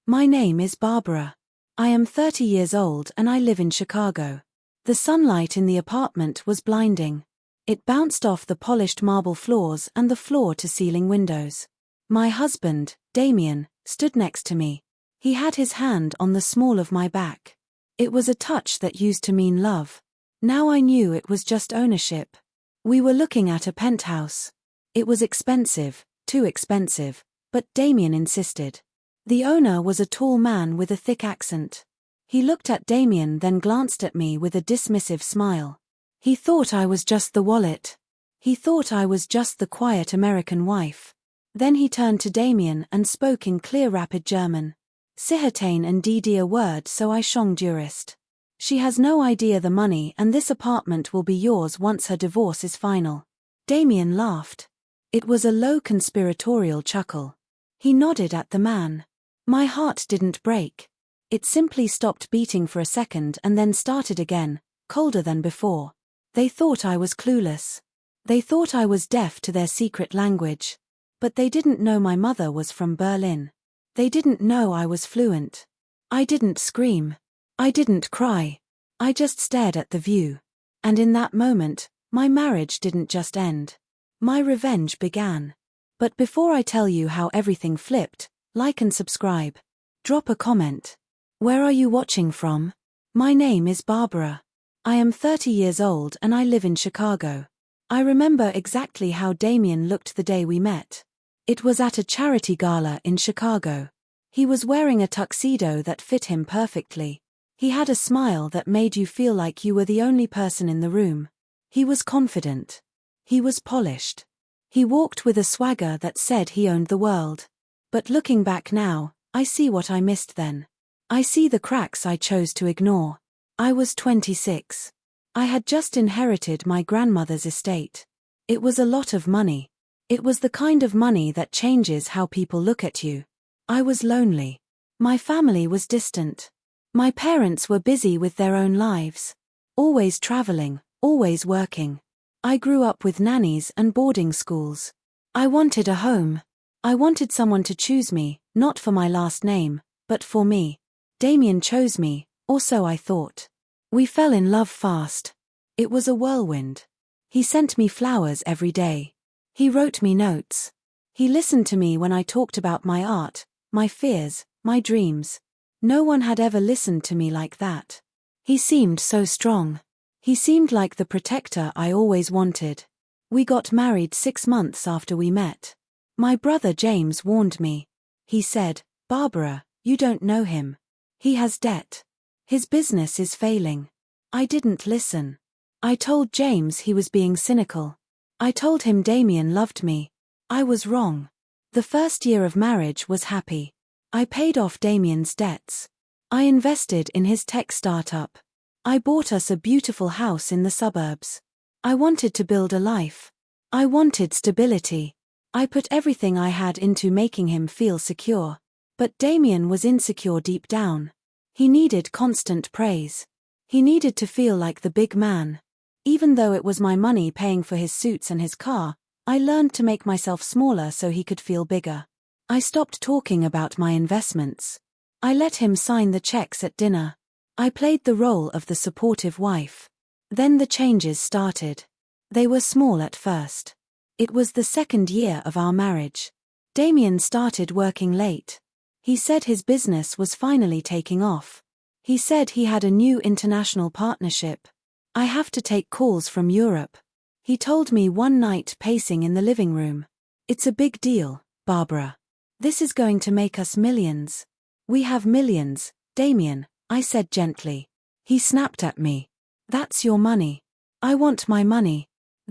My name is Barbara. I am 30 years old and I live in Chicago. The sunlight in the apartment was blinding. It bounced off the polished marble floors and the floor-to-ceiling windows. My husband, Damien, stood next to me. He had his hand on the small of my back. It was a touch that used to mean love. Now I knew it was just ownership. We were looking at a penthouse. It was expensive, too expensive, but Damien insisted. The owner was a tall man with a thick accent. He looked at Damien, then glanced at me with a dismissive smile. He thought I was just the wallet. He thought I was just the quiet American wife. Then he turned to Damien and spoke in clear rapid German. Sie hatten and die word so I schon jurist. She has no idea the money and this apartment will be yours once her divorce is final. Damien laughed. It was a low conspiratorial chuckle. He nodded at the man. My heart didn't break. It simply stopped beating for a second and then started again, colder than before. They thought I was clueless. They thought I was deaf to their secret language. But they didn't know my mother was from Berlin. They didn't know I was fluent. I didn't scream. I didn't cry. I just stared at the view. And in that moment, my marriage didn't just end. My revenge began. But before I tell you how everything flipped, like and subscribe. Drop a comment. Where are you watching from? My name is Barbara. I am 30 years old and I live in Chicago. I remember exactly how Damien looked the day we met. It was at a charity gala in Chicago. He was wearing a tuxedo that fit him perfectly. He had a smile that made you feel like you were the only person in the room. He was confident. He was polished. He walked with a swagger that said he owned the world. But looking back now, I see what I missed then. I see the cracks I chose to ignore. I was 26. I had just inherited my grandmother's estate. It was a lot of money. It was the kind of money that changes how people look at you. I was lonely. My family was distant. My parents were busy with their own lives. Always traveling, always working. I grew up with nannies and boarding schools. I wanted a home. I wanted someone to choose me, not for my last name, but for me. Damien chose me, or so I thought. We fell in love fast. It was a whirlwind. He sent me flowers every day. He wrote me notes. He listened to me when I talked about my art, my fears, my dreams. No one had ever listened to me like that. He seemed so strong. He seemed like the protector I always wanted. We got married 6 months after we met. My brother James warned me. He said, "Barbara, you don't know him. He has debt. His business is failing." I didn't listen. I told James he was being cynical. I told him Damien loved me. I was wrong. The first year of marriage was happy. I paid off Damien's debts. I invested in his tech startup. I bought us a beautiful house in the suburbs. I wanted to build a life. I wanted stability. I put everything I had into making him feel secure. But Damien was insecure deep down. He needed constant praise. He needed to feel like the big man. Even though it was my money paying for his suits and his car, I learned to make myself smaller so he could feel bigger. I stopped talking about my investments. I let him sign the checks at dinner. I played the role of the supportive wife. Then the changes started. They were small at first. It was the 2nd year of our marriage. Damien started working late. He said his business was finally taking off. He said he had a new international partnership. I have to take calls from Europe. He told me one night pacing in the living room. "It's a big deal, Barbara. This is going to make us millions." "We have millions, Damien," I said gently. He snapped at me. "That's your money. I want my money."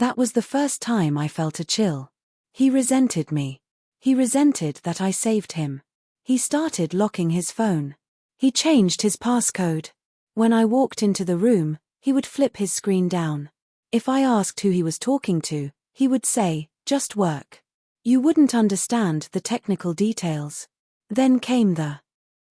That was the first time I felt a chill. He resented me. He resented that I saved him. He started locking his phone. He changed his passcode. When I walked into the room, he would flip his screen down. If I asked who he was talking to, he would say, "Just work. You wouldn't understand the technical details." Then came the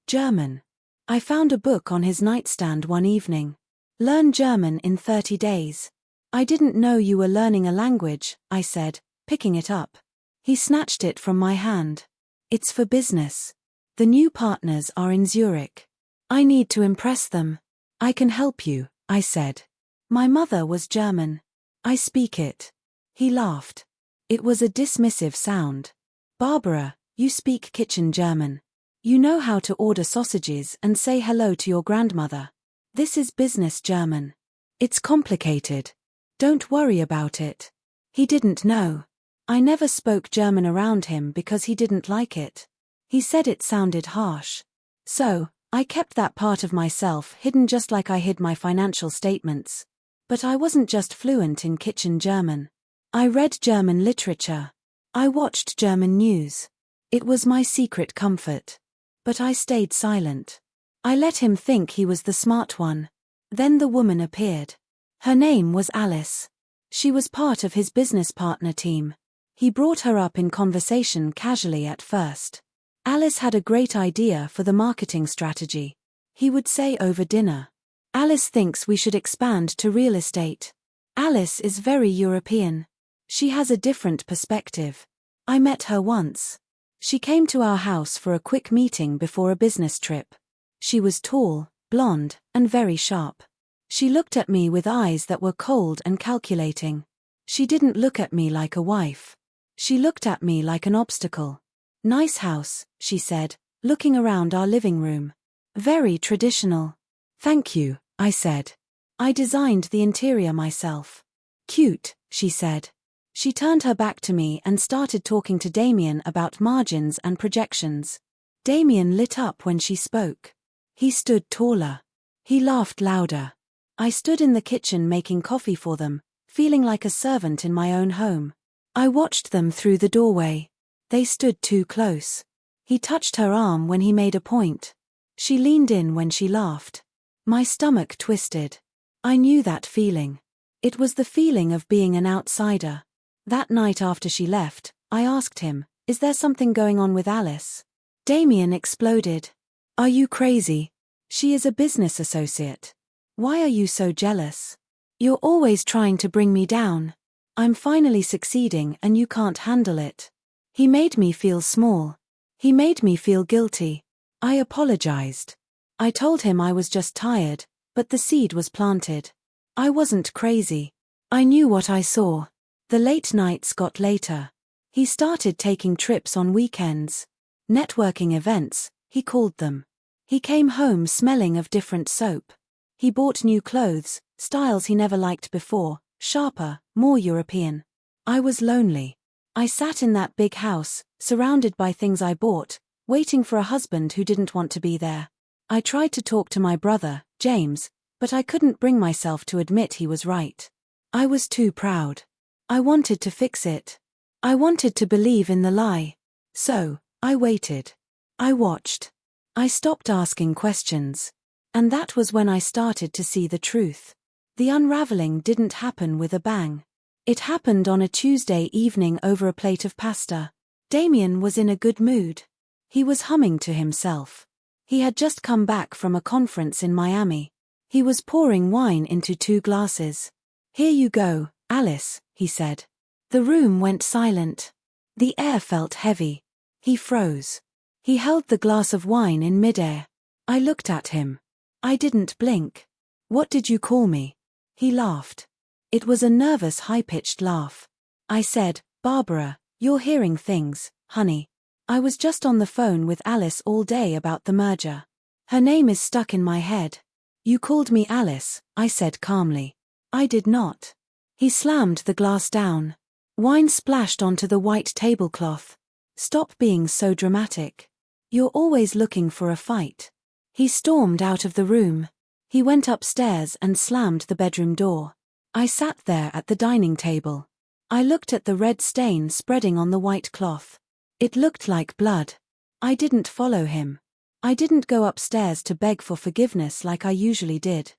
German. I found a book on his nightstand one evening. "Learn German in 30 days. "I didn't know you were learning a language," I said, picking it up. He snatched it from my hand. "It's for business." The new partners are in Zurich. I need to impress them. I can help you, I said. My mother was German. I speak it. He laughed. It was a dismissive sound. Barbara, you speak kitchen German. You know how to order sausages and say hello to your grandmother. This is business German. It's complicated. Don't worry about it. He didn't know. I never spoke German around him because he didn't like it. He said it sounded harsh. So, I kept that part of myself hidden just like I hid my financial statements. But I wasn't just fluent in kitchen German. I read German literature. I watched German news. It was my secret comfort. But I stayed silent. I let him think he was the smart one. Then the woman appeared. Her name was Alice. She was part of his business partner team. He brought her up in conversation casually at first. Alice had a great idea for the marketing strategy. He would say over dinner, Alice thinks we should expand to real estate. Alice is very European. She has a different perspective. I met her once. She came to our house for a quick meeting before a business trip. She was tall, blonde, and very sharp. She looked at me with eyes that were cold and calculating. She didn't look at me like a wife. She looked at me like an obstacle. Nice house, she said, looking around our living room. Very traditional. Thank you, I said. I designed the interior myself. Cute, she said. She turned her back to me and started talking to Damien about margins and projections. Damien lit up when she spoke. He stood taller. He laughed louder. I stood in the kitchen making coffee for them, feeling like a servant in my own home. I watched them through the doorway. They stood too close. He touched her arm when he made a point. She leaned in when she laughed. My stomach twisted. I knew that feeling. It was the feeling of being an outsider. That night after she left, I asked him, is there something going on with Alice? Damien exploded. Are you crazy? She is a business associate. Why are you so jealous? You're always trying to bring me down. I'm finally succeeding and you can't handle it. He made me feel small. He made me feel guilty. I apologized. I told him I was just tired, but the seed was planted. I wasn't crazy. I knew what I saw. The late nights got later. He started taking trips on weekends. Networking events, he called them. He came home smelling of different soap. He bought new clothes, styles he never liked before, sharper, more European. I was lonely. I sat in that big house, surrounded by things I bought, waiting for a husband who didn't want to be there. I tried to talk to my brother, James, but I couldn't bring myself to admit he was right. I was too proud. I wanted to fix it. I wanted to believe in the lie. So, I waited. I watched. I stopped asking questions. And that was when I started to see the truth. The unraveling didn't happen with a bang. It happened on a Tuesday evening over a plate of pasta. Damien was in a good mood. He was humming to himself. He had just come back from a conference in Miami. He was pouring wine into 2 glasses. Here you go, Alice, he said. The room went silent. The air felt heavy. He froze. He held the glass of wine in midair. I looked at him. I didn't blink. What did you call me? He laughed. It was a nervous, high-pitched laugh. I said, Barbara, you're hearing things, honey. I was just on the phone with Alice all day about the merger. Her name is stuck in my head. You called me Alice, I said calmly. I did not. He slammed the glass down. Wine splashed onto the white tablecloth. Stop being so dramatic. You're always looking for a fight. He stormed out of the room. He went upstairs and slammed the bedroom door. I sat there at the dining table. I looked at the red stain spreading on the white cloth. It looked like blood. I didn't follow him. I didn't go upstairs to beg for forgiveness like I usually did.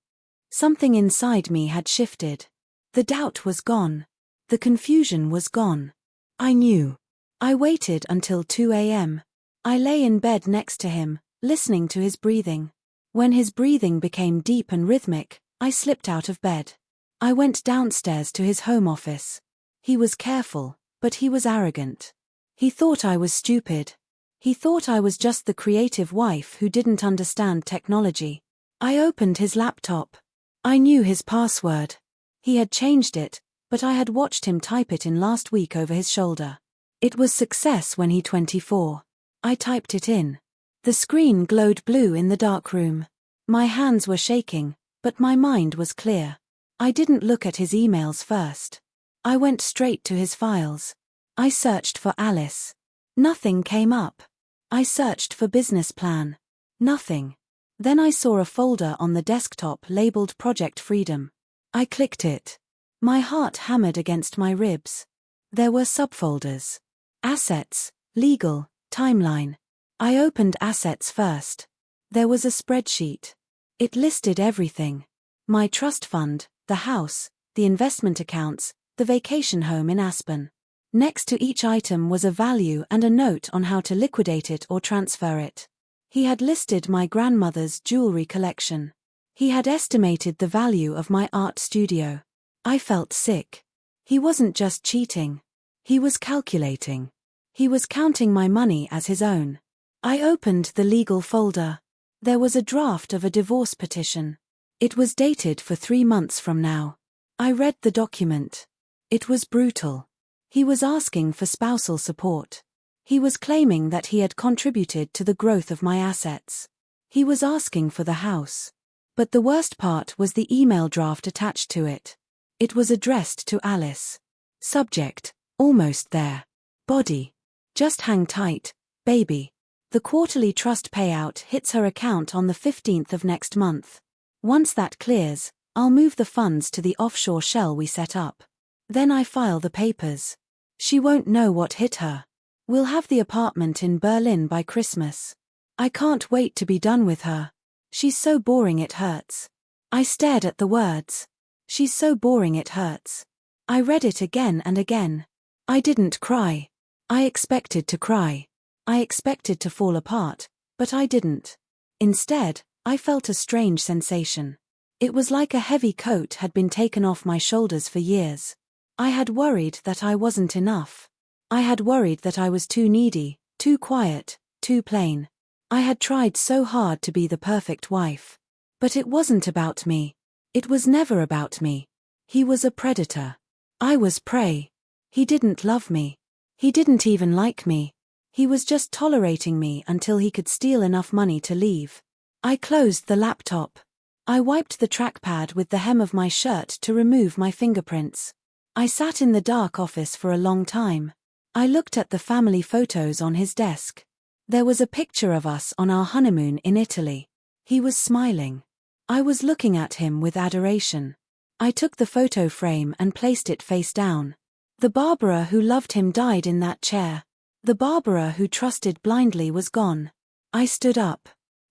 Something inside me had shifted. The doubt was gone. The confusion was gone. I knew. I waited until 2 a.m. I lay in bed next to him, listening to his breathing. When his breathing became deep and rhythmic, I slipped out of bed. I went downstairs to his home office. He was careful, but he was arrogant. He thought I was stupid. He thought I was just the creative wife who didn't understand technology. I opened his laptop. I knew his password. He had changed it, but I had watched him type it in last week over his shoulder. It was success when he 24. I typed it in. The screen glowed blue in the dark room. My hands were shaking, but my mind was clear. I didn't look at his emails first. I went straight to his files. I searched for Alice. Nothing came up. I searched for business plan. Nothing. Then I saw a folder on the desktop labeled Project Freedom. I clicked it. My heart hammered against my ribs. There were subfolders. Assets, legal, timeline. I opened assets first. There was a spreadsheet. It listed everything. My trust fund, the house, the investment accounts, the vacation home in Aspen. Next to each item was a value and a note on how to liquidate it or transfer it. He had listed my grandmother's jewelry collection. He had estimated the value of my art studio. I felt sick. He wasn't just cheating. He was calculating. He was counting my money as his own. I opened the legal folder. There was a draft of a divorce petition. It was dated for 3 months from now. I read the document. It was brutal. He was asking for spousal support. He was claiming that he had contributed to the growth of my assets. He was asking for the house. But the worst part was the email draft attached to it. It was addressed to Alice. Subject: almost there. Body: just hang tight, baby. The quarterly trust payout hits her account on the 15th of next month. Once that clears, I'll move the funds to the offshore shell we set up. Then I file the papers. She won't know what hit her. We'll have the apartment in Berlin by Christmas. I can't wait to be done with her. She's so boring it hurts. I stared at the words. She's so boring it hurts. I read it again and again. I didn't cry. I expected to cry. I expected to fall apart, but I didn't. Instead, I felt a strange sensation. It was like a heavy coat had been taken off my shoulders for years. I had worried that I wasn't enough. I had worried that I was too needy, too quiet, too plain. I had tried so hard to be the perfect wife. But it wasn't about me. It was never about me. He was a predator. I was prey. He didn't love me. He didn't even like me. He was just tolerating me until he could steal enough money to leave. I closed the laptop. I wiped the trackpad with the hem of my shirt to remove my fingerprints. I sat in the dark office for a long time. I looked at the family photos on his desk. There was a picture of us on our honeymoon in Italy. He was smiling. I was looking at him with adoration. I took the photo frame and placed it face down. The Barbara who loved him died in that chair. The Barbara who trusted blindly was gone. I stood up.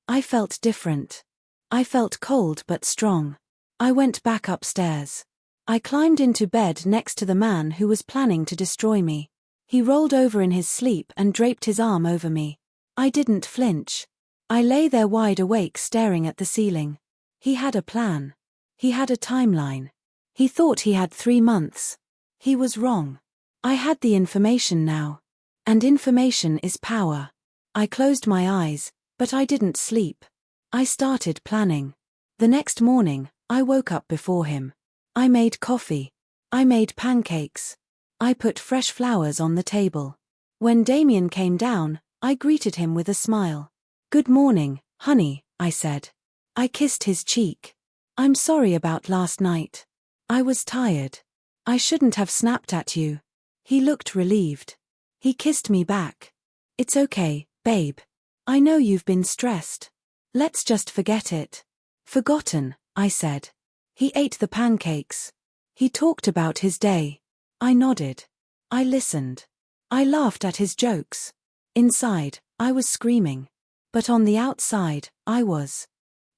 I felt different. I felt cold but strong. I went back upstairs. I climbed into bed next to the man who was planning to destroy me. He rolled over in his sleep and draped his arm over me. I didn't flinch. I lay there wide awake staring at the ceiling. He had a plan. He had a timeline. He thought he had 3 months. He was wrong. I had the information now. And information is power. I closed my eyes, but I didn't sleep. I started planning. The next morning, I woke up before him. I made coffee. I made pancakes. I put fresh flowers on the table. When Damien came down, I greeted him with a smile. "Good morning, honey," I said. I kissed his cheek. "I'm sorry about last night. I was tired. I shouldn't have snapped at you." He looked relieved. He kissed me back. "It's okay, babe. I know you've been stressed. Let's just forget it." "Forgotten," I said. He ate the pancakes. He talked about his day. I nodded. I listened. I laughed at his jokes. Inside, I was screaming. But on the outside, I was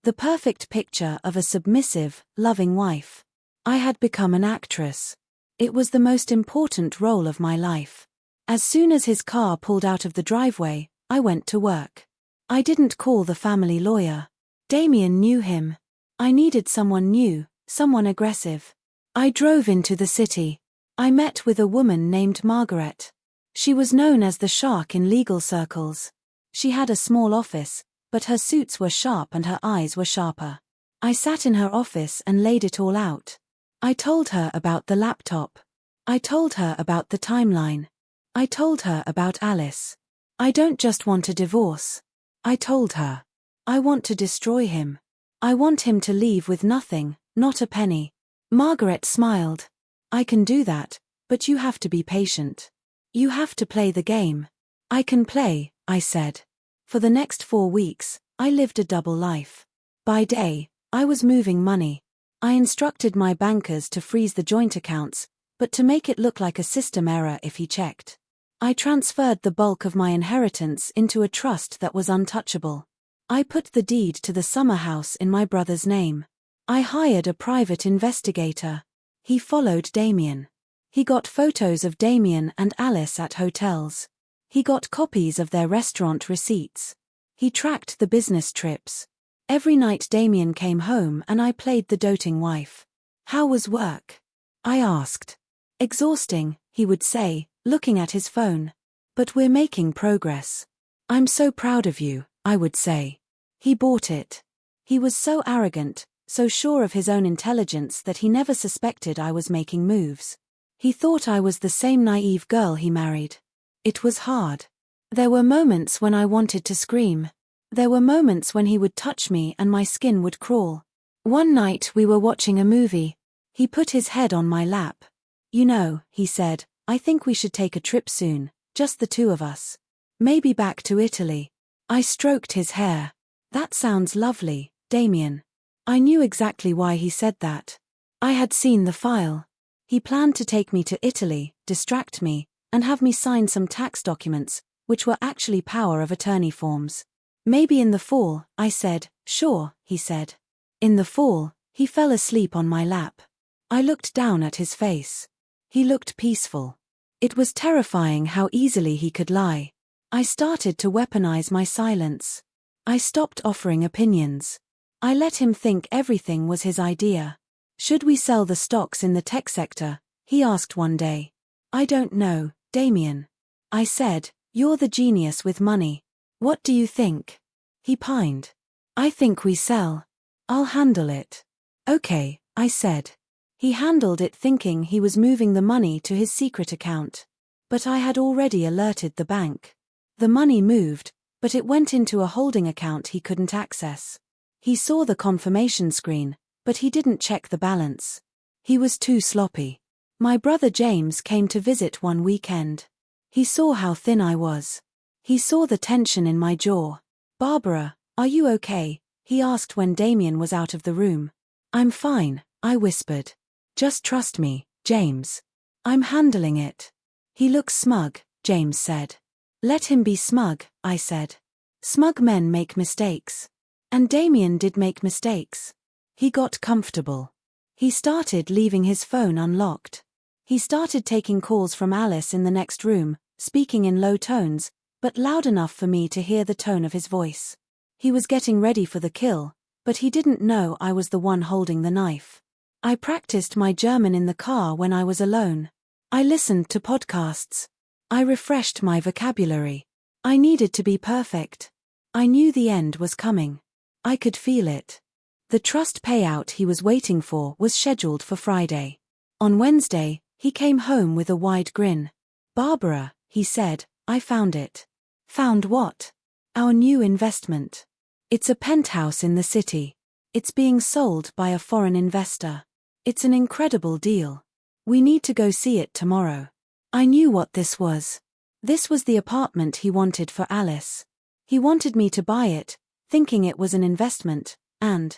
the perfect picture of a submissive, loving wife. I had become an actress. It was the most important role of my life. As soon as his car pulled out of the driveway, I went to work. I didn't call the family lawyer. Damien knew him. I needed someone new, someone aggressive. I drove into the city. I met with a woman named Margaret. She was known as the shark in legal circles. She had a small office, but her suits were sharp and her eyes were sharper. I sat in her office and laid it all out. I told her about the laptop. I told her about the timeline. I told her about Alice. I don't just want a divorce. I told her. I want to destroy him. I want him to leave with nothing, not a penny. Margaret smiled. I can do that, but you have to be patient. You have to play the game. I can play, I said. For the next 4 weeks, I lived a double life. By day, I was moving money. I instructed my bankers to freeze the joint accounts, but to make it look like a system error if he checked. I transferred the bulk of my inheritance into a trust that was untouchable. I put the deed to the summer house in my brother's name. I hired a private investigator. He followed Damien. He got photos of Damien and Alice at hotels. He got copies of their restaurant receipts. He tracked the business trips. Every night Damien came home and I played the doting wife. How was work? I asked. Exhausting, he would say, looking at his phone. But we're making progress. I'm so proud of you, I would say. He bought it. He was so arrogant, so sure of his own intelligence that he never suspected I was making moves. He thought I was the same naive girl he married. It was hard. There were moments when I wanted to scream. There were moments when he would touch me and my skin would crawl. One night we were watching a movie. He put his head on my lap. You know, he said, I think we should take a trip soon, just the two of us. Maybe back to Italy. I stroked his hair. That sounds lovely, Damien. I knew exactly why he said that. I had seen the file. He planned to take me to Italy, distract me, and have me sign some tax documents, which were actually power of attorney forms. Maybe in the fall, I said. Sure, he said. In the fall, he fell asleep on my lap. I looked down at his face. He looked peaceful. It was terrifying how easily he could lie. I started to weaponize my silence. I stopped offering opinions. I let him think everything was his idea. Should we sell the stocks in the tech sector? He asked one day. I don't know, Damien. I said, you're the genius with money. What do you think? He pined. I think we sell. I'll handle it. Okay, I said. He handled it thinking he was moving the money to his secret account. But I had already alerted the bank. The money moved, but it went into a holding account he couldn't access. He saw the confirmation screen, but he didn't check the balance. He was too sloppy. My brother James came to visit one weekend. He saw how thin I was. He saw the tension in my jaw. Barbara, are you okay? He asked when Damien was out of the room. I'm fine, I whispered. Just trust me, James. I'm handling it. He looks smug, James said. Let him be smug, I said. Smug men make mistakes. And Damien did make mistakes. He got comfortable. He started leaving his phone unlocked. He started taking calls from Alice in the next room, speaking in low tones, but loud enough for me to hear the tone of his voice. He was getting ready for the kill, but he didn't know I was the one holding the knife. I practiced my German in the car when I was alone. I listened to podcasts. I refreshed my vocabulary. I needed to be perfect. I knew the end was coming. I could feel it. The trust payout he was waiting for was scheduled for Friday. On Wednesday, he came home with a wide grin. Barbara, he said, I found it. Found what? Our new investment. It's a penthouse in the city. It's being sold by a foreign investor. It's an incredible deal. We need to go see it tomorrow. I knew what this was. This was the apartment he wanted for Alice. He wanted me to buy it, thinking it was an investment, and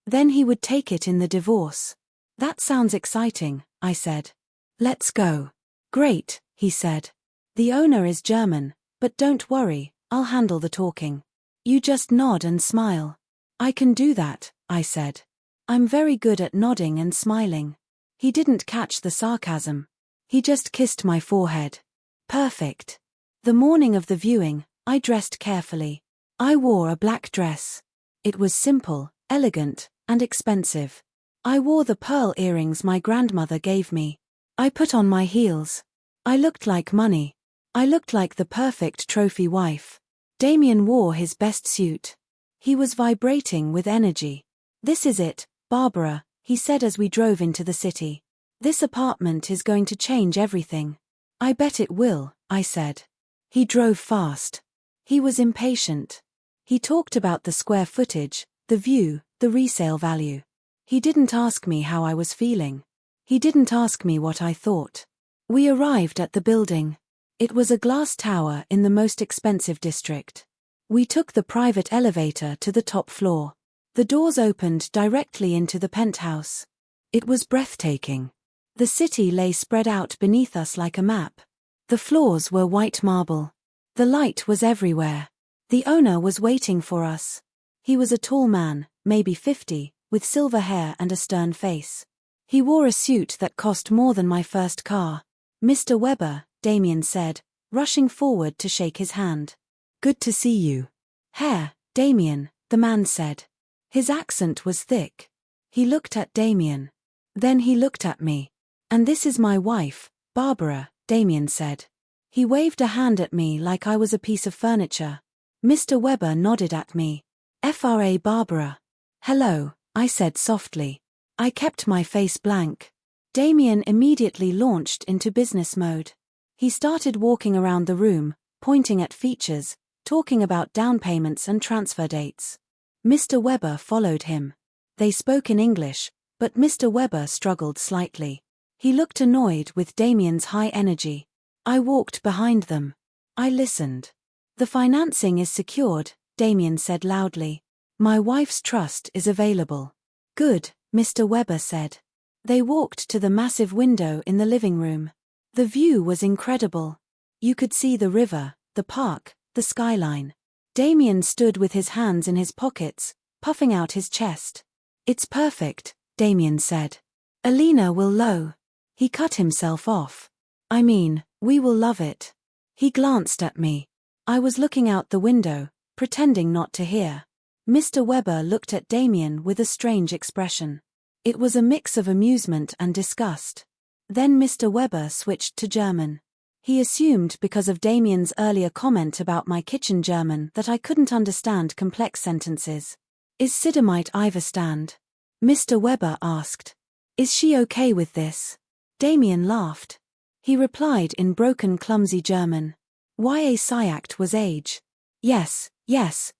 then he would take it in the divorce. That sounds exciting, I said. Let's go. Great, he said. The owner is German, but don't worry, I'll handle the talking. You just nod and smile. I can do that, I said. I'm very good at nodding and smiling. He didn't catch the sarcasm. He just kissed my forehead. Perfect. The morning of the viewing, I dressed carefully. I wore a black dress. It was simple, elegant, and expensive. I wore the pearl earrings my grandmother gave me. I put on my heels. I looked like money. I looked like the perfect trophy wife. Damien wore his best suit. He was vibrating with energy. "This is it, Barbara," he said as we drove into the city. "This apartment is going to change everything." "I bet it will," I said. He drove fast. He was impatient. He talked about the square footage, the view, the resale value. He didn't ask me how I was feeling. He didn't ask me what I thought. We arrived at the building. It was a glass tower in the most expensive district. We took the private elevator to the top floor. The doors opened directly into the penthouse. It was breathtaking. The city lay spread out beneath us like a map. The floors were white marble. The light was everywhere. The owner was waiting for us. He was a tall man, maybe 50, with silver hair and a stern face. He wore a suit that cost more than my first car. "Mr. Weber," Damien said, rushing forward to shake his hand. "Good to see you." "Hair, Damien," the man said. His accent was thick. He looked at Damien. Then he looked at me. "And this is my wife, Barbara," Damien said. He waved a hand at me like I was a piece of furniture. Mr. Weber nodded at me. "Fra Barbara." "Hello," I said softly. I kept my face blank. Damien immediately launched into business mode. He started walking around the room, pointing at features, talking about down payments and transfer dates. Mr. Weber followed him. They spoke in English, but Mr. Weber struggled slightly. He looked annoyed with Damien's high energy. I walked behind them. I listened. "The financing is secured," Damien said loudly. "My wife's trust is available." "Good," Mr. Weber said. They walked to the massive window in the living room. The view was incredible. You could see the river, the park, the skyline. Damien stood with his hands in his pockets, puffing out his chest. "It's perfect," Damien said. "Alina will low." He cut himself off. "I mean, we will love it." He glanced at me. I was looking out the window, pretending not to hear. Mr. Weber looked at Damien with a strange expression. It was a mix of amusement and disgust. Then Mr. Weber switched to German. He assumed because of Damien's earlier comment about my kitchen German that I couldn't understand complex sentences. "Is Sidamite Iverstand?" Mr. Weber asked. "Is she okay with this?" Damien laughed. He replied in broken clumsy German. "Ya sagt was age." Yes,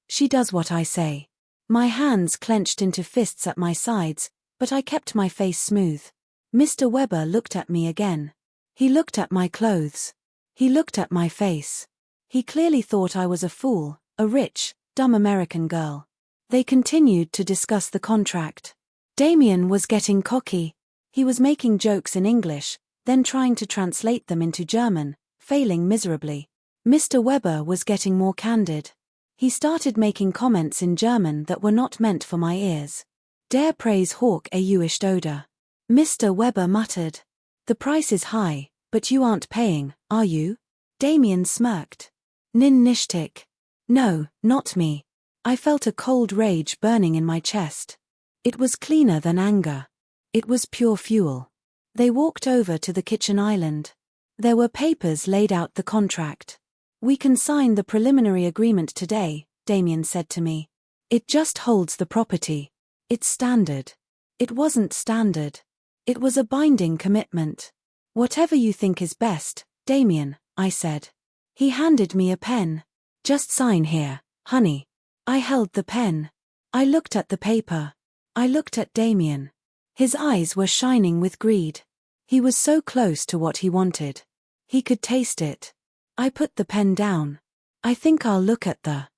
she does what I say." My hands clenched into fists at my sides, but I kept my face smooth. Mr. Weber looked at me again. He looked at my clothes. He looked at my face. He clearly thought I was a fool, a rich, dumb American girl. They continued to discuss the contract. Damien was getting cocky. He was making jokes in English, then trying to translate them into German, failing miserably. Mr. Weber was getting more candid. He started making comments in German that were not meant for my ears. "Der Preis hoch ist oder?" Mr. Weber muttered. "The price is high, but you aren't paying, are you?" Damien smirked. "Nin nichtig." "No, not me." I felt a cold rage burning in my chest. It was cleaner than anger. It was pure fuel. They walked over to the kitchen island. There were papers laid out the contract. "We can sign the preliminary agreement today," Damien said to me. "It just holds the property. It's standard." It wasn't standard. It was a binding commitment. "Whatever you think is best, Damien," I said. He handed me a pen. "Just sign here, honey." I held the pen. I looked at the paper. I looked at Damien. His eyes were shining with greed. He was so close to what he wanted. He could taste it. I put the pen down. "I think I'll look at the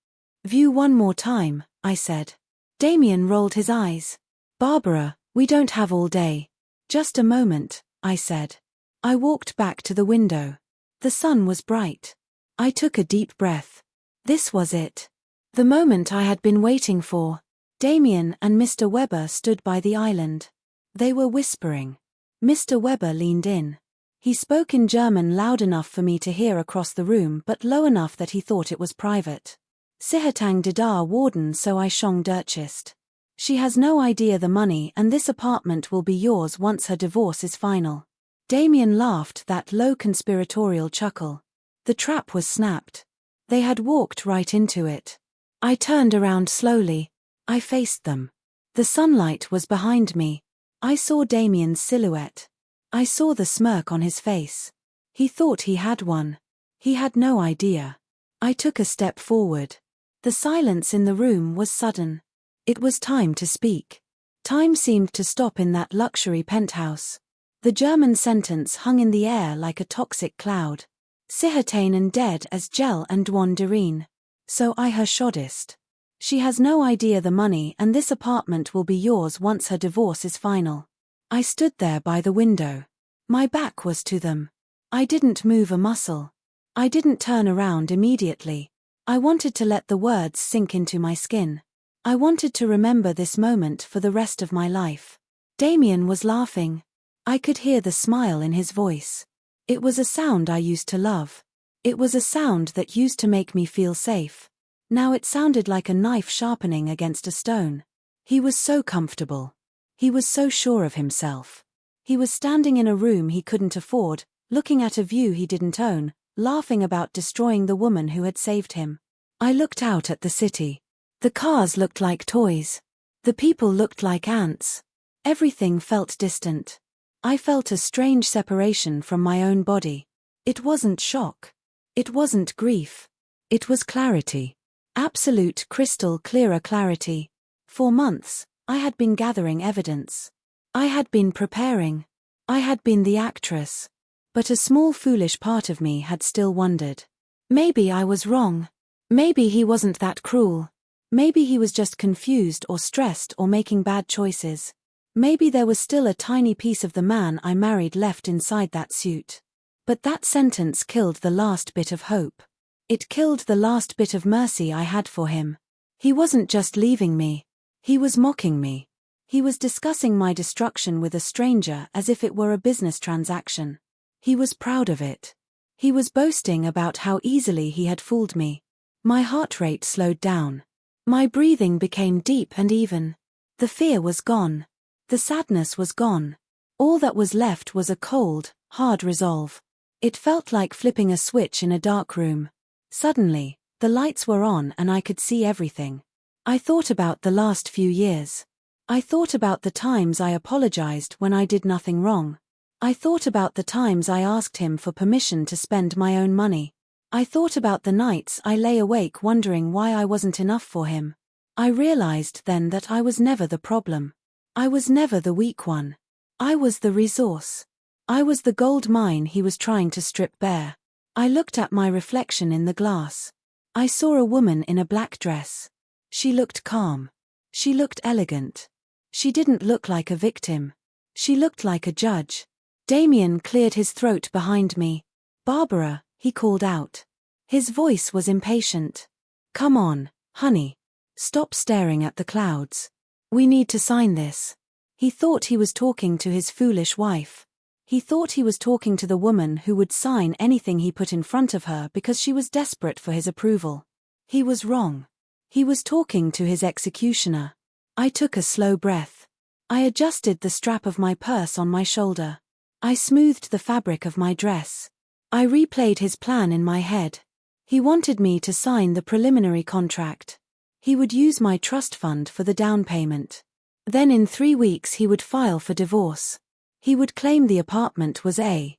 view one more time," I said. Damien rolled his eyes. "Barbara, we don't have all day." "Just a moment," I said. I walked back to the window. The sun was bright. I took a deep breath. This was it. The moment I had been waiting for. Damien and Mr. Weber stood by the island. They were whispering. Mr. Weber leaned in. He spoke in German loud enough for me to hear across the room but low enough that he thought it was private. "Sihatang Didar Warden so I Shong Durchist. She has no idea the money and this apartment will be yours once her divorce is final." Damien laughed that low conspiratorial chuckle. The trap was snapped. They had walked right into it. I turned around slowly. I faced them. The sunlight was behind me. I saw Damien's silhouette. I saw the smirk on his face. He thought he had one. He had no idea. I took a step forward. The silence in the room was sudden. It was time to speak. Time seemed to stop in that luxury penthouse. The German sentence hung in the air like a toxic cloud. Sichertain dead as Gel and Duan Dereen. So I her shodist. She has no idea the money and this apartment will be yours once her divorce is final. I stood there by the window. My back was to them. I didn't move a muscle. I didn't turn around immediately. I wanted to let the words sink into my skin. I wanted to remember this moment for the rest of my life. Damien was laughing. I could hear the smile in his voice. It was a sound I used to love. It was a sound that used to make me feel safe. Now it sounded like a knife sharpening against a stone. He was so comfortable. He was so sure of himself. He was standing in a room he couldn't afford, looking at a view he didn't own, laughing about destroying the woman who had saved him. I looked out at the city. The cars looked like toys. The people looked like ants. Everything felt distant. I felt a strange separation from my own body. It wasn't shock. It wasn't grief. It was clarity. Absolute crystal clearer clarity. For months, I had been gathering evidence. I had been preparing. I had been the actress. But a small foolish part of me had still wondered. Maybe I was wrong. Maybe he wasn't that cruel. Maybe he was just confused or stressed or making bad choices. Maybe there was still a tiny piece of the man I married left inside that suit. But that sentence killed the last bit of hope. It killed the last bit of mercy I had for him. He wasn't just leaving me. He was mocking me. He was discussing my destruction with a stranger as if it were a business transaction. He was proud of it. He was boasting about how easily he had fooled me. My heart rate slowed down. My breathing became deep and even. The fear was gone. The sadness was gone. All that was left was a cold, hard resolve. It felt like flipping a switch in a dark room. Suddenly, the lights were on and I could see everything. I thought about the last few years. I thought about the times I apologized when I did nothing wrong. I thought about the times I asked him for permission to spend my own money. I thought about the nights I lay awake wondering why I wasn't enough for him. I realized then that I was never the problem. I was never the weak one. I was the resource. I was the gold mine he was trying to strip bare. I looked at my reflection in the glass. I saw a woman in a black dress. She looked calm. She looked elegant. She didn't look like a victim. She looked like a judge. Damien cleared his throat behind me. "Barbara," he called out. His voice was impatient. "Come on, honey. Stop staring at the clouds. We need to sign this." He thought he was talking to his foolish wife. He thought he was talking to the woman who would sign anything he put in front of her because she was desperate for his approval. He was wrong. He was talking to his executioner. I took a slow breath. I adjusted the strap of my purse on my shoulder. I smoothed the fabric of my dress. I replayed his plan in my head. He wanted me to sign the preliminary contract. He would use my trust fund for the down payment. Then in 3 weeks he would file for divorce. He would claim the apartment was a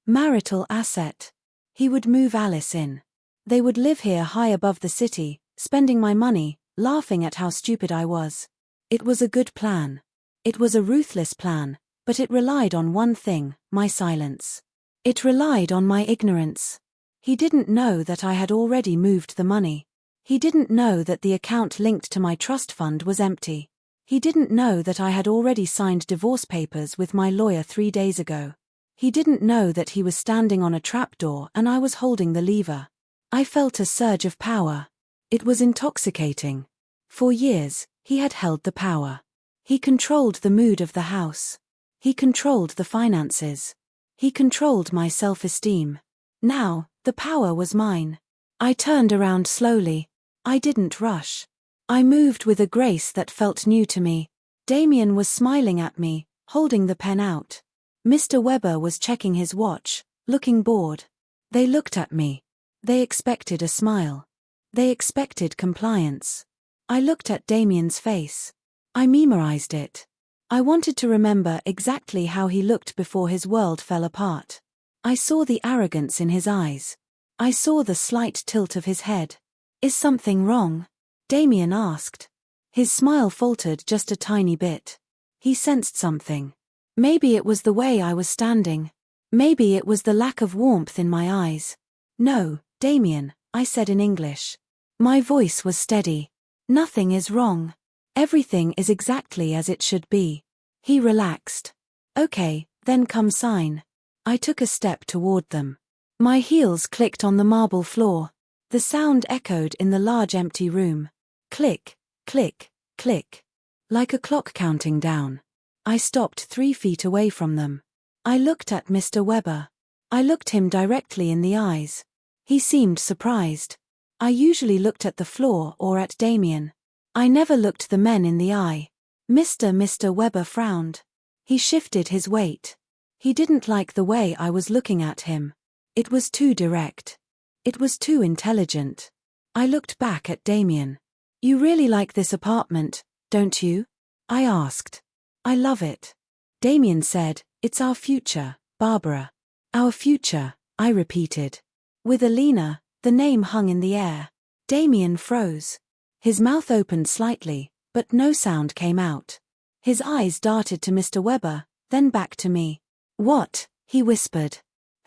marital asset. He would move Alice in. They would live here high above the city, spending my money, laughing at how stupid I was. It was a good plan. It was a ruthless plan, but it relied on one thing, my silence. It relied on my ignorance. He didn't know that I had already moved the money. He didn't know that the account linked to my trust fund was empty. He didn't know that I had already signed divorce papers with my lawyer 3 days ago. He didn't know that he was standing on a trapdoor and I was holding the lever. I felt a surge of power. It was intoxicating. For years, he had held the power. He controlled the mood of the house. He controlled the finances. He controlled my self-esteem. Now, the power was mine. I turned around slowly. I didn't rush. I moved with a grace that felt new to me. Damien was smiling at me, holding the pen out. Mr. Weber was checking his watch, looking bored. They looked at me. They expected a smile. They expected compliance. I looked at Damien's face. I memorized it. I wanted to remember exactly how he looked before his world fell apart. I saw the arrogance in his eyes. I saw the slight tilt of his head. "Is something wrong?" Damien asked. His smile faltered just a tiny bit. He sensed something. Maybe it was the way I was standing. Maybe it was the lack of warmth in my eyes. "No, Damien," I said in English. My voice was steady. "Nothing is wrong. Everything is exactly as it should be." He relaxed. "Okay, then come sign." I took a step toward them. My heels clicked on the marble floor. The sound echoed in the large empty room. Click, click, click. Like a clock counting down. I stopped 3 feet away from them. I looked at Mr. Weber. I looked him directly in the eyes. He seemed surprised. I usually looked at the floor or at Damien. I never looked the men in the eye. Mr. Weber frowned. He shifted his weight. He didn't like the way I was looking at him. It was too direct. It was too intelligent. I looked back at Damien. "You really like this apartment, don't you?" I asked. "I love it." Damien said, "It's our future, Barbara." "Our future," I repeated. With Alina, the name hung in the air. Damien froze. His mouth opened slightly, but no sound came out. His eyes darted to Mr. Weber, then back to me. "What?" he whispered.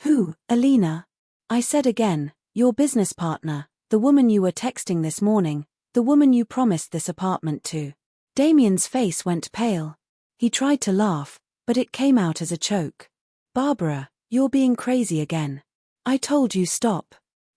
"Who, Alina?" I said again, "Your business partner, the woman you were texting this morning, the woman you promised this apartment to." Damien's face went pale. He tried to laugh, but it came out as a choke. "Barbara, you're being crazy again. I told you stop."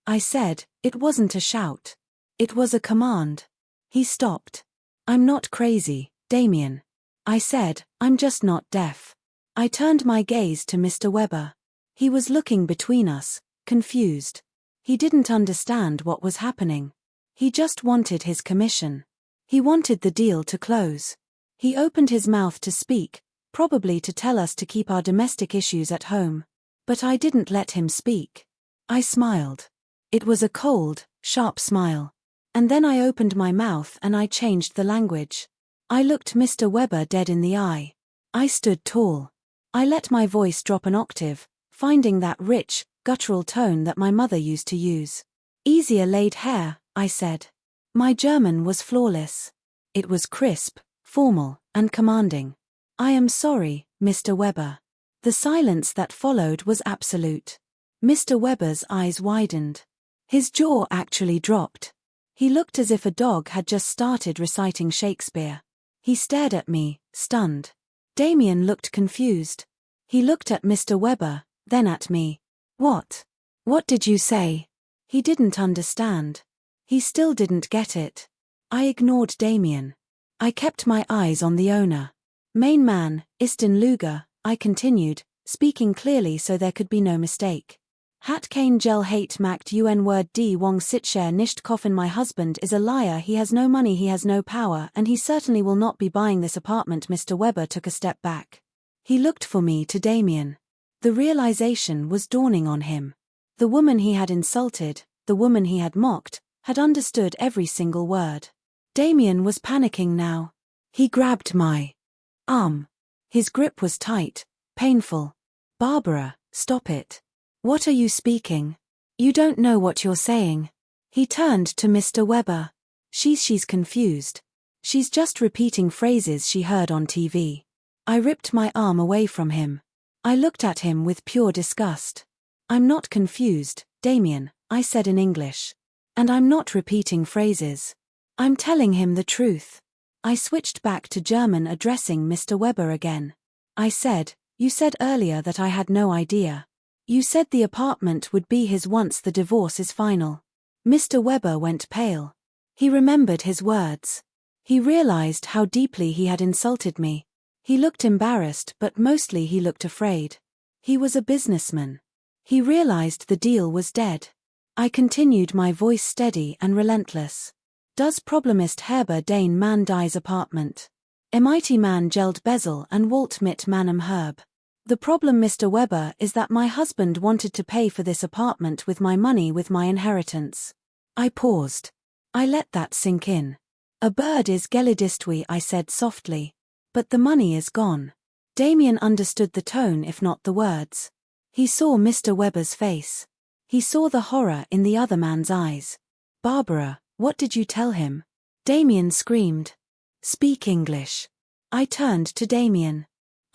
I said. It wasn't a shout. It was a command. He stopped. "I'm not crazy, Damien." I said, "I'm just not deaf." I turned my gaze to Mr. Weber. He was looking between us, confused. He didn't understand what was happening. He just wanted his commission. He wanted the deal to close. He opened his mouth to speak, probably to tell us to keep our domestic issues at home. But I didn't let him speak. I smiled. It was a cold, sharp smile. And then I opened my mouth and I changed the language. I looked Mr. Weber dead in the eye. I stood tall. I let my voice drop an octave, finding that rich, guttural tone that my mother used to use. "Easier laid hair," I said. My German was flawless. It was crisp, formal, and commanding. "I am sorry, Mr. Weber." The silence that followed was absolute. Mr. Weber's eyes widened. His jaw actually dropped. He looked as if a dog had just started reciting Shakespeare. He stared at me, stunned. Damien looked confused. He looked at Mr. Weber, then at me. "What? What did you say?" He didn't understand. He still didn't get it. I ignored Damien. I kept my eyes on the owner. "Main man, Istin Luger," I continued, speaking clearly so there could be no mistake. "Hat kein gel hate macht un word die wong sitshare nicht kaufen. My husband is a liar. He has no money, he has no power, and he certainly will not be buying this apartment." Mr. Weber took a step back. He looked for me to Damien. The realization was dawning on him. The woman he had insulted, the woman he had mocked, had understood every single word. Damien was panicking now. He grabbed my arm. His grip was tight, painful. "Barbara, stop it. What are you speaking? You don't know what you're saying." He turned to Mr. Weber. She's confused. She's just repeating phrases she heard on TV." I ripped my arm away from him. I looked at him with pure disgust. "I'm not confused, Damien," I said in English. "And I'm not repeating phrases. I'm telling him the truth." I switched back to German, addressing Mr. Weber again. I said, "You said earlier that I had no idea. You said the apartment would be his once the divorce is final." Mr. Weber went pale. He remembered his words. He realized how deeply he had insulted me. He looked embarrassed, but mostly he looked afraid. He was a businessman. He realized the deal was dead. I continued, my voice steady and relentless. "Das Problemist Herber Dane man dies apartment. Emighty man geld Bezel and Walt mit Manum Herb." The problem, Mr. Weber, is that my husband wanted to pay for this apartment with my money, with my inheritance. I paused. I let that sink in. A bird is gelidistwi, I said softly. But the money is gone. Damien understood the tone if not the words. He saw Mr. Weber's face. He saw the horror in the other man's eyes. Barbara, what did you tell him? Damien screamed. Speak English. I turned to Damien.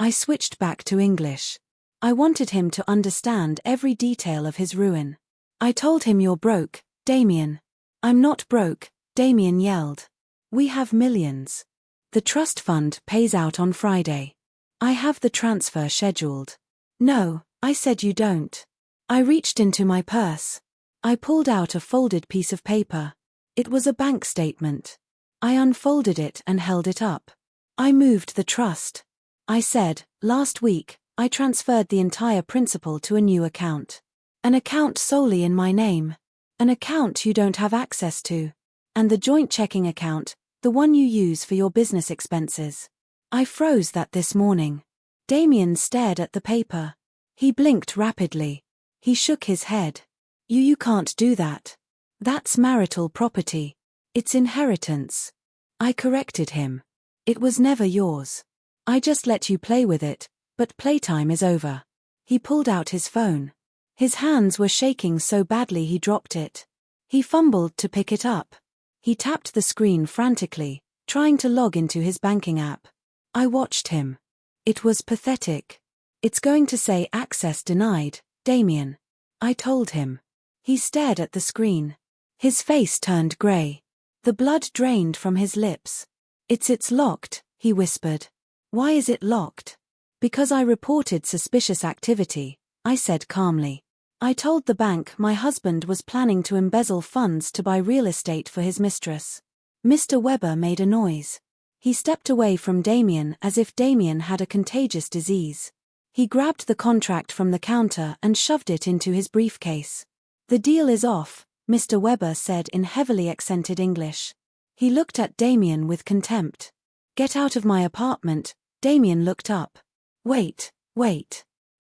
I switched back to English. I wanted him to understand every detail of his ruin. I told him, you're broke, Damien. I'm not broke, Damien yelled. We have millions. The trust fund pays out on Friday. I have the transfer scheduled. No, I said you don't. I reached into my purse. I pulled out a folded piece of paper. It was a bank statement. I unfolded it and held it up. I moved the trust. I said, last week, I transferred the entire principal to a new account. An account solely in my name. An account you don't have access to. And the joint checking account, the one you use for your business expenses. I froze that this morning. Damien stared at the paper. He blinked rapidly. He shook his head. You can't do that. That's marital property. It's inheritance. I corrected him. It was never yours. I just let you play with it, but playtime is over. He pulled out his phone. His hands were shaking so badly he dropped it. He fumbled to pick it up. He tapped the screen frantically, trying to log into his banking app. I watched him. It was pathetic. It's going to say access denied, Damien. I told him. He stared at the screen. His face turned grey. The blood drained from his lips. It's locked, he whispered. Why is it locked? Because I reported suspicious activity, I said calmly. I told the bank my husband was planning to embezzle funds to buy real estate for his mistress. Mr. Weber made a noise. He stepped away from Damien as if Damien had a contagious disease. He grabbed the contract from the counter and shoved it into his briefcase. The deal is off, Mr. Weber said in heavily accented English. He looked at Damien with contempt. Get out of my apartment. Damien looked up. Wait.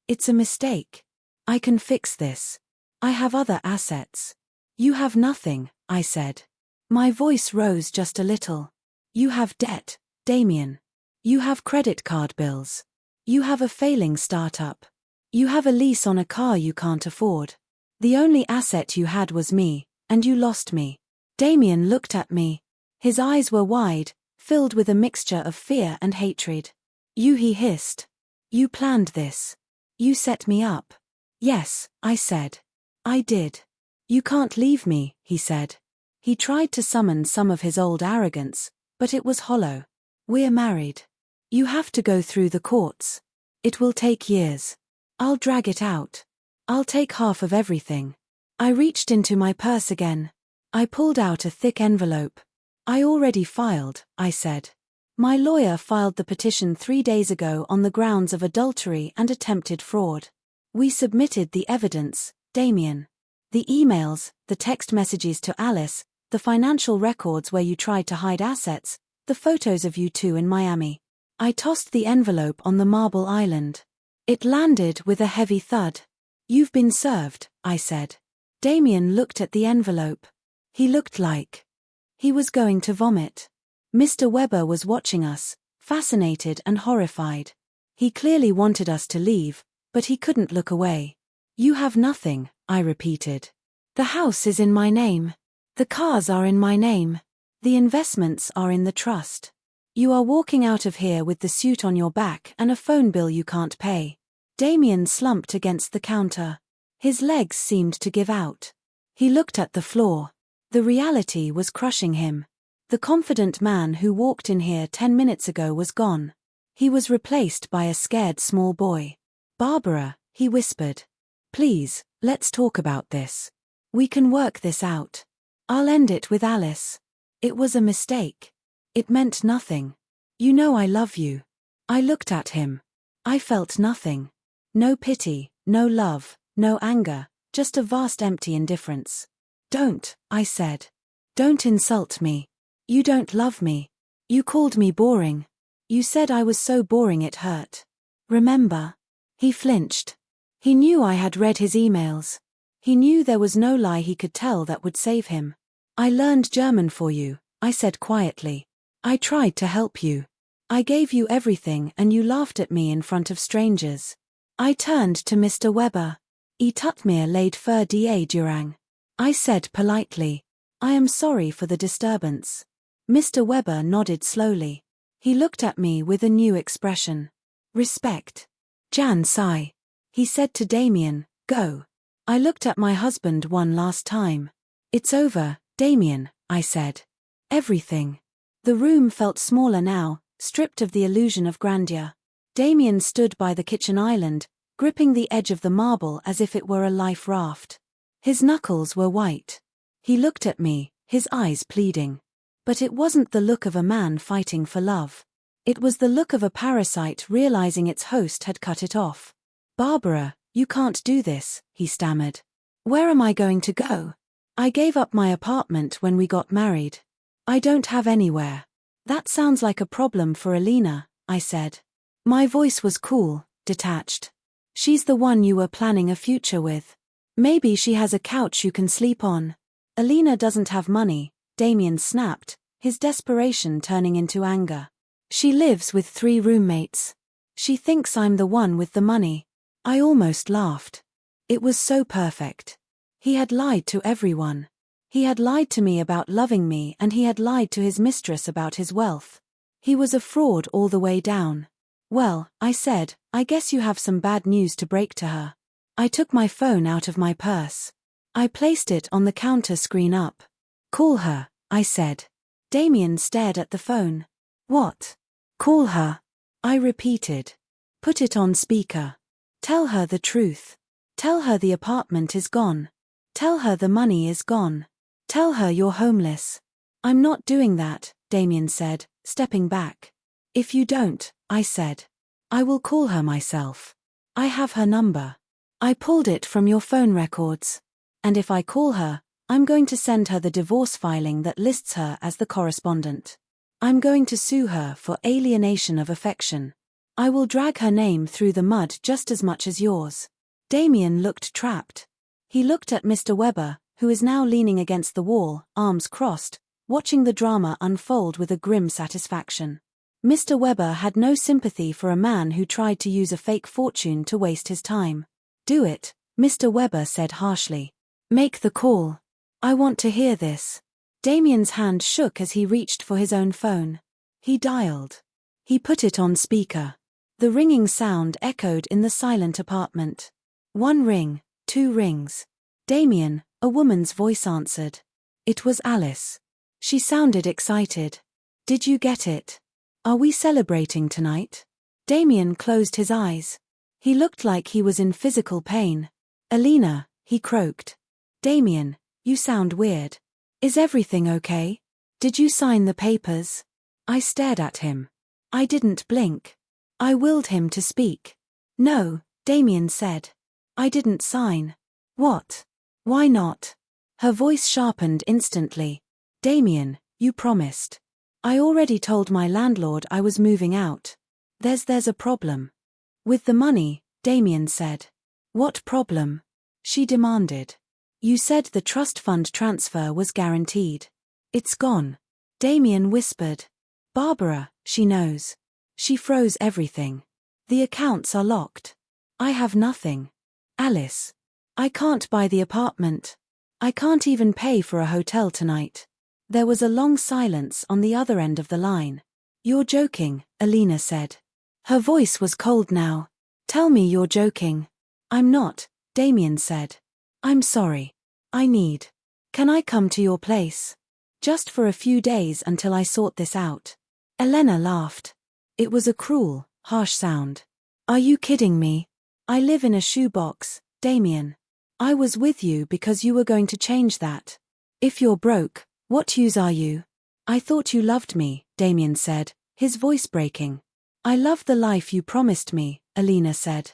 It's a mistake. I can fix this. I have other assets. You have nothing, I said. My voice rose just a little. You have debt, Damien. You have credit card bills. You have a failing startup. You have a lease on a car you can't afford. The only asset you had was me, and you lost me. Damien looked at me. His eyes were wide, filled with a mixture of fear and hatred. He hissed. You planned this. You set me up. Yes, I said. I did. You can't leave me, he said. He tried to summon some of his old arrogance, but it was hollow. We're married. You have to go through the courts. It will take years. I'll drag it out. I'll take half of everything. I reached into my purse again. I pulled out a thick envelope. I already filed, I said. My lawyer filed the petition 3 days ago on the grounds of adultery and attempted fraud. We submitted the evidence, Damien. The emails, the text messages to Alice, the financial records where you tried to hide assets, the photos of you two in Miami. I tossed the envelope on the marble island. It landed with a heavy thud. You've been served, I said. Damien looked at the envelope. He looked like he was going to vomit. Mr. Weber was watching us, fascinated and horrified. He clearly wanted us to leave, but he couldn't look away. You have nothing, I repeated. The house is in my name. The cars are in my name. The investments are in the trust. You are walking out of here with the suit on your back and a phone bill you can't pay. Damien slumped against the counter. His legs seemed to give out. He looked at the floor. The reality was crushing him. The confident man who walked in here 10 minutes ago was gone. He was replaced by a scared small boy. Barbara, he whispered. Please, let's talk about this. We can work this out. I'll end it with Alice. It was a mistake. It meant nothing. You know I love you. I looked at him. I felt nothing. No pity, no love, no anger, just a vast empty indifference. Don't, I said. Don't insult me. You don't love me. You called me boring. You said I was so boring it hurt. Remember? He flinched. He knew I had read his emails. He knew there was no lie he could tell that would save him. I learned German for you, I said quietly. I tried to help you. I gave you everything and you laughed at me in front of strangers. I turned to Mr. Weber. Ich tut mir leid für die Durang. I said politely. I am sorry for the disturbance. Mr. Weber nodded slowly. He looked at me with a new expression. Respect. Jan sigh. He said to Damien, go. I looked at my husband one last time. It's over, Damien, I said. Everything. The room felt smaller now, stripped of the illusion of grandeur. Damien stood by the kitchen island, gripping the edge of the marble as if it were a life raft. His knuckles were white. He looked at me, his eyes pleading. But it wasn't the look of a man fighting for love. It was the look of a parasite realizing its host had cut it off. Barbara, you can't do this, he stammered. Where am I going to go? I gave up my apartment when we got married. I don't have anywhere. That sounds like a problem for Alina, I said. My voice was cool, detached. She's the one you were planning a future with. Maybe she has a couch you can sleep on. Alina doesn't have money, Damien snapped, his desperation turning into anger. She lives with 3 roommates. She thinks I'm the one with the money. I almost laughed. It was so perfect. He had lied to everyone. He had lied to me about loving me and he had lied to his mistress about his wealth. He was a fraud all the way down. Well, I said, I guess you have some bad news to break to her. I took my phone out of my purse. I placed it on the counter screen up. Call her, I said. Damien stared at the phone. What? Call her. I repeated. Put it on speaker. Tell her the truth. Tell her the apartment is gone. Tell her the money is gone. Tell her you're homeless. I'm not doing that, Damien said, stepping back. If you don't, I said. I will call her myself. I have her number. I pulled it from your phone records. And if I call her, I'm going to send her the divorce filing that lists her as the correspondent. I'm going to sue her for alienation of affection. I will drag her name through the mud just as much as yours. Damien looked trapped. He looked at Mr. Weber, who is now leaning against the wall, arms crossed, watching the drama unfold with a grim satisfaction. Mr. Weber had no sympathy for a man who tried to use a fake fortune to waste his time. Do it, Mr. Weber said harshly. Make the call. I want to hear this. Damien's hand shook as he reached for his own phone. He dialed. He put it on speaker. The ringing sound echoed in the silent apartment. 1 ring, 2 rings. Damien, a woman's voice answered. It was Alice. She sounded excited. Did you get it? Are we celebrating tonight? Damien closed his eyes. He looked like he was in physical pain. Alina, he croaked. Damien, you sound weird. Is everything okay? Did you sign the papers? I stared at him. I didn't blink. I willed him to speak. No, Damien said. I didn't sign. What? Why not? Her voice sharpened instantly. Damien, you promised. I already told my landlord I was moving out. There's a problem. With the money, Damien said. What problem? She demanded. You said the trust fund transfer was guaranteed. It's gone. Damien whispered. Barbara, she knows. She froze everything. The accounts are locked. I have nothing. Alice. I can't buy the apartment. I can't even pay for a hotel tonight. There was a long silence on the other end of the line. You're joking, Alina said. Her voice was cold now. Tell me you're joking. I'm not, Damien said. I'm sorry. I need. Can I come to your place? Just for a few days until I sort this out. Elena laughed. It was a cruel, harsh sound. Are you kidding me? I live in a shoebox, Damien. I was with you because you were going to change that. If you're broke, what use are you? I thought you loved me, Damien said, his voice breaking. I love the life you promised me, Alina said.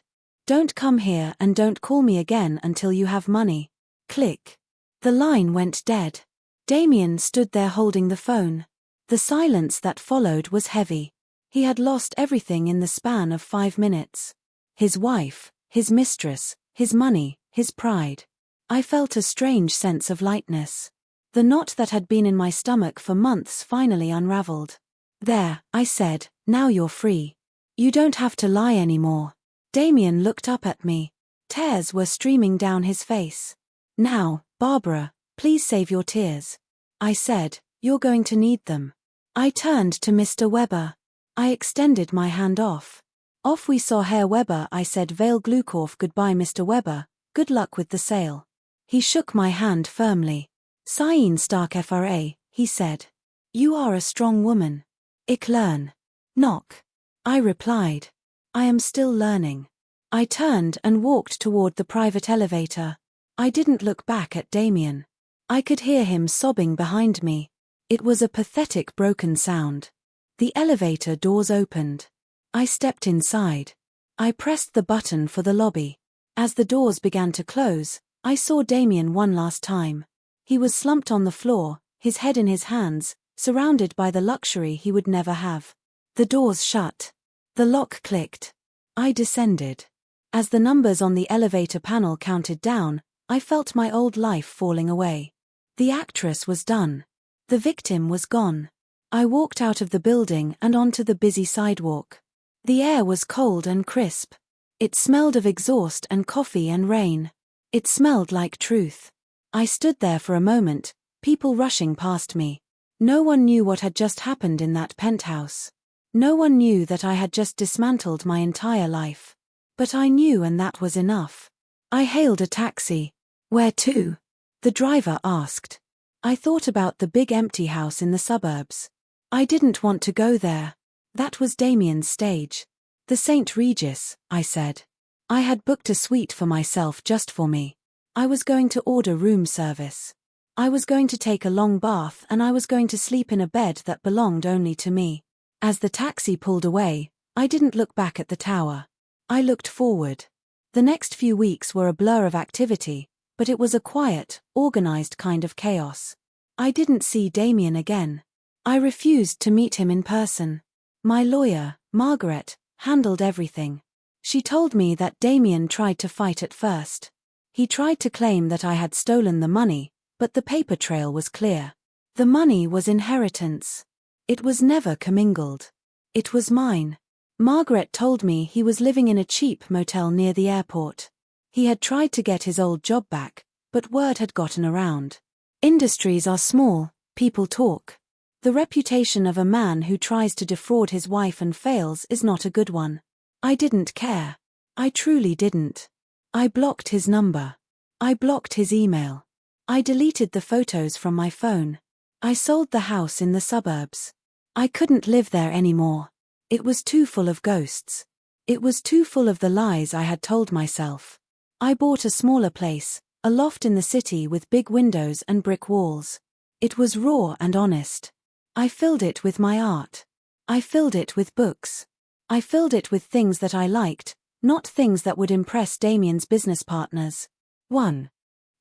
Don't come here and don't call me again until you have money. Click. The line went dead. Damien stood there holding the phone. The silence that followed was heavy. He had lost everything in the span of 5 minutes. His wife, his mistress, his money, his pride. I felt a strange sense of lightness. The knot that had been in my stomach for months finally unraveled. "There," I said, "now you're free. You don't have to lie anymore." Damien looked up at me. Tears were streaming down his face. "Now, Barbara, please save your tears," I said, "you're going to need them." I turned to Mr. Weber. I extended my hand off. "Off we saw, Herr Weber," I said. "Vale Glukorf, goodbye, Mr. Weber, good luck with the sale." He shook my hand firmly. "Sien Stark Fra," he said. "You are a strong woman." "Ik learn. Knock," I replied. "I am still learning." I turned and walked toward the private elevator. I didn't look back at Damien. I could hear him sobbing behind me. It was a pathetic broken sound. The elevator doors opened. I stepped inside. I pressed the button for the lobby. As the doors began to close, I saw Damien one last time. He was slumped on the floor, his head in his hands, surrounded by the luxury he would never have. The doors shut. The lock clicked. I descended. As the numbers on the elevator panel counted down, I felt my old life falling away. The actress was done. The victim was gone. I walked out of the building and onto the busy sidewalk. The air was cold and crisp. It smelled of exhaust and coffee and rain. It smelled like truth. I stood there for a moment, people rushing past me. No one knew what had just happened in that penthouse. No one knew that I had just dismantled my entire life. But I knew, and that was enough. I hailed a taxi. "Where to?" the driver asked. I thought about the big empty house in the suburbs. I didn't want to go there. That was Damien's stage. "The St. Regis," I said. I had booked a suite for myself just for me. I was going to order room service. I was going to take a long bath, and I was going to sleep in a bed that belonged only to me. As the taxi pulled away, I didn't look back at the tower. I looked forward. The next few weeks were a blur of activity, but it was a quiet, organized kind of chaos. I didn't see Damien again. I refused to meet him in person. My lawyer, Margaret, handled everything. She told me that Damien tried to fight at first. He tried to claim that I had stolen the money, but the paper trail was clear. The money was inheritance. It was never commingled. It was mine. Margaret told me he was living in a cheap motel near the airport. He had tried to get his old job back, but word had gotten around. Industries are small, people talk. The reputation of a man who tries to defraud his wife and fails is not a good one. I didn't care. I truly didn't. I blocked his number. I blocked his email. I deleted the photos from my phone. I sold the house in the suburbs. I couldn't live there anymore. It was too full of ghosts. It was too full of the lies I had told myself. I bought a smaller place, a loft in the city with big windows and brick walls. It was raw and honest. I filled it with my art. I filled it with books. I filled it with things that I liked, not things that would impress Damien's business partners. One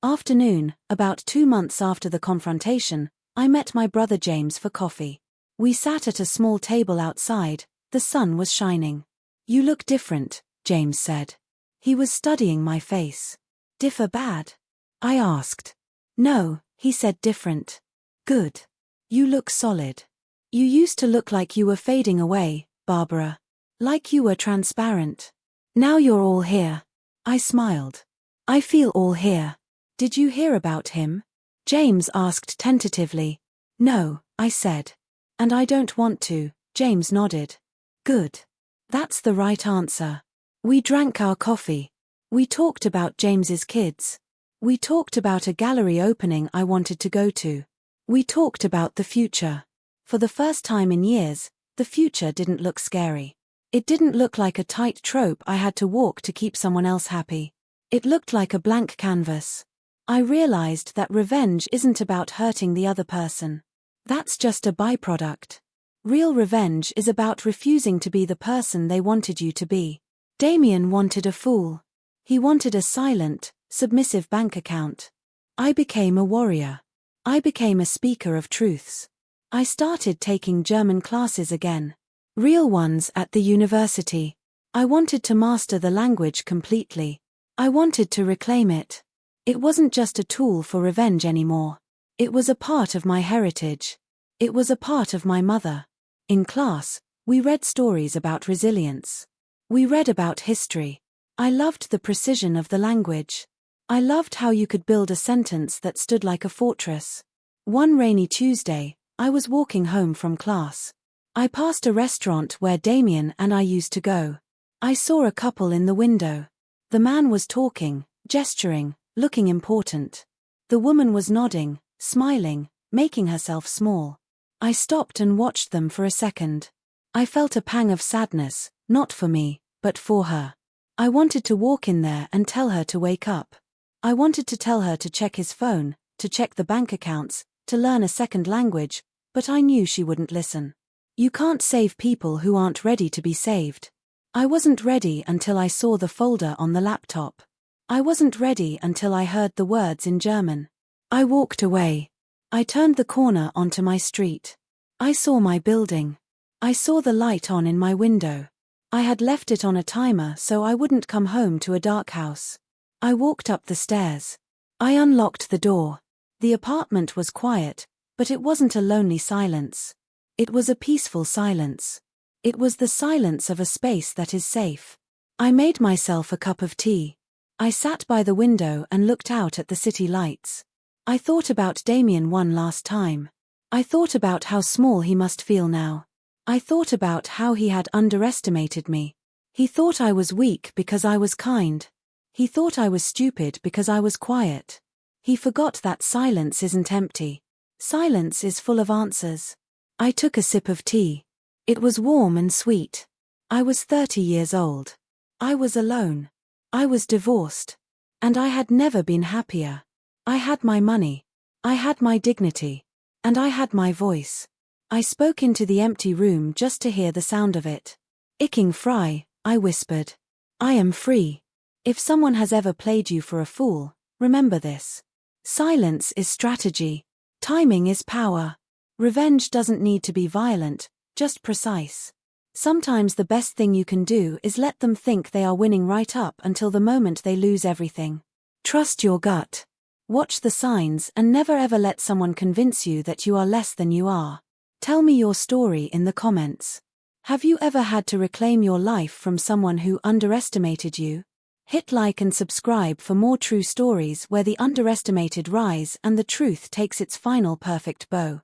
afternoon, about 2 months after the confrontation, I met my brother James for coffee. We sat at a small table outside. The sun was shining. "You look different," James said. He was studying my face. "Differ bad?" I asked. "No," he said, "different." "Good. You look solid. You used to look like you were fading away, Barbara. Like you were transparent. Now you're all here." I smiled. "I feel all here." "Did you hear about him?" James asked tentatively. "No," I said. "And I don't want to," James nodded. "Good. That's the right answer." We drank our coffee. We talked about James's kids. We talked about a gallery opening I wanted to go to. We talked about the future. For the first time in years, the future didn't look scary. It didn't look like a tight trope I had to walk to keep someone else happy. It looked like a blank canvas. I realized that revenge isn't about hurting the other person. That's just a byproduct. Real revenge is about refusing to be the person they wanted you to be. Damien wanted a fool. He wanted a silent, submissive bank account. I became a warrior. I became a speaker of truths. I started taking German classes again. Real ones at the university. I wanted to master the language completely. I wanted to reclaim it. It wasn't just a tool for revenge anymore. It was a part of my heritage. It was a part of my mother. In class, we read stories about resilience. We read about history. I loved the precision of the language. I loved how you could build a sentence that stood like a fortress. One rainy Tuesday, I was walking home from class. I passed a restaurant where Damien and I used to go. I saw a couple in the window. The man was talking, gesturing, looking important. The woman was nodding, smiling, making herself small. I stopped and watched them for a second. I felt a pang of sadness, not for me, but for her. I wanted to walk in there and tell her to wake up. I wanted to tell her to check his phone, to check the bank accounts, to learn a second language, but I knew she wouldn't listen. You can't save people who aren't ready to be saved. I wasn't ready until I saw the folder on the laptop. I wasn't ready until I heard the words in German. I walked away. I turned the corner onto my street. I saw my building. I saw the light on in my window. I had left it on a timer so I wouldn't come home to a dark house. I walked up the stairs. I unlocked the door. The apartment was quiet, but it wasn't a lonely silence. It was a peaceful silence. It was the silence of a space that is safe. I made myself a cup of tea. I sat by the window and looked out at the city lights. I thought about Damien one last time. I thought about how small he must feel now. I thought about how he had underestimated me. He thought I was weak because I was kind. He thought I was stupid because I was quiet. He forgot that silence isn't empty. Silence is full of answers. I took a sip of tea. It was warm and sweet. I was 30 years old. I was alone. I was divorced. And I had never been happier. I had my money. I had my dignity. And I had my voice. I spoke into the empty room just to hear the sound of it. "Icking frei," I whispered. "I am free." If someone has ever played you for a fool, remember this. Silence is strategy. Timing is power. Revenge doesn't need to be violent, just precise. Sometimes the best thing you can do is let them think they are winning right up until the moment they lose everything. Trust your gut. Watch the signs and never ever let someone convince you that you are less than you are. Tell me your story in the comments. Have you ever had to reclaim your life from someone who underestimated you? Hit like and subscribe for more true stories where the underestimated rise and the truth takes its final perfect bow.